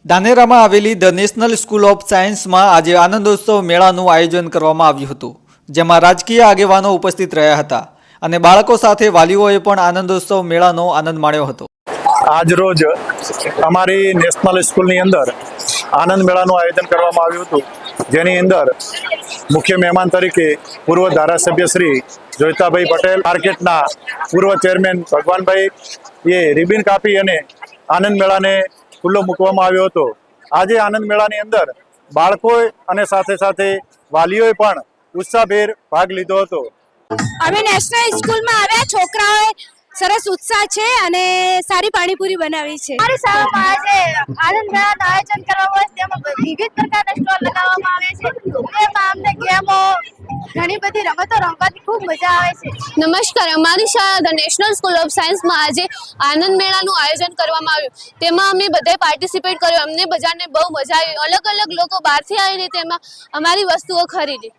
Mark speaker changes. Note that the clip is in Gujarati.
Speaker 1: ધાનેરામાં આવેલી ધ નેશનલ સ્કૂલ ઓફ સાયન્સમાં આજે આનંદોત્સવ મેળાનું આયોજન કરવામાં આવ્યું હતું, જેમાં રાજકીય આગેવાનો ઉપસ્થિત રહ્યા હતા અને બાળકો સાથે વાલીઓએ પણ આનંદોત્સવ મેળાનો આનંદ માણ્યો હતો.
Speaker 2: આજ રોજ અમારી નેશનલ સ્કૂલની અંદર આનંદ મેળાનું આયોજન કરવામાં આવ્યું હતું, જેની અંદર મુખ્ય મહેમાન તરીકે પૂર્વ ધારાસભ્ય શ્રી જોઈતાભાઈ પટેલ, માર્કેટના પૂર્વ ચેરમેન ભગવાનભાઈ એ રિબિન કાપી અને આનંદ મેળાને ખુલ્લો મૂકવામાં આવ્યો હતો. આજે આનંદ મેળાની અંદર બાળકોએ અને સાથે સાથે વાલીઓએ પણ ઉત્સાહભેર ભાગ લીધો હતો.
Speaker 3: અમે નેશનલ સ્કૂલમાં આવ્યા, છોકરાઓએ સરસ ઉત્સાહ છે અને સારી પાણીપુરી બનાવી છે.
Speaker 4: અમારી શાળામાં આજે આનંદ મેળાનું આયોજન કરવામાં આવે છે, તેમાં વિવિધ પ્રકારના સ્ટોલ લગાવવામાં આવે છે. તેમાં અમને ગેમો, ઘણી બધી રમતો રમવાની ખૂબ મજા આવે છે.
Speaker 5: નમસ્કાર, અમારી શાળા ધ નેશનલ સ્કૂલ ઓફ સાયન્સમાં આજે આનંદ મેળાનું આયોજન કરવામાં આવ્યું. તેમાં અમે બધાએ પાર્ટિસિપેટ કર્યું. અમને બધાને બહુ મજા આવી. અલગ અલગ લોકો બહારથી આવીને તેમાં અમારી વસ્તુઓ ખરીદી.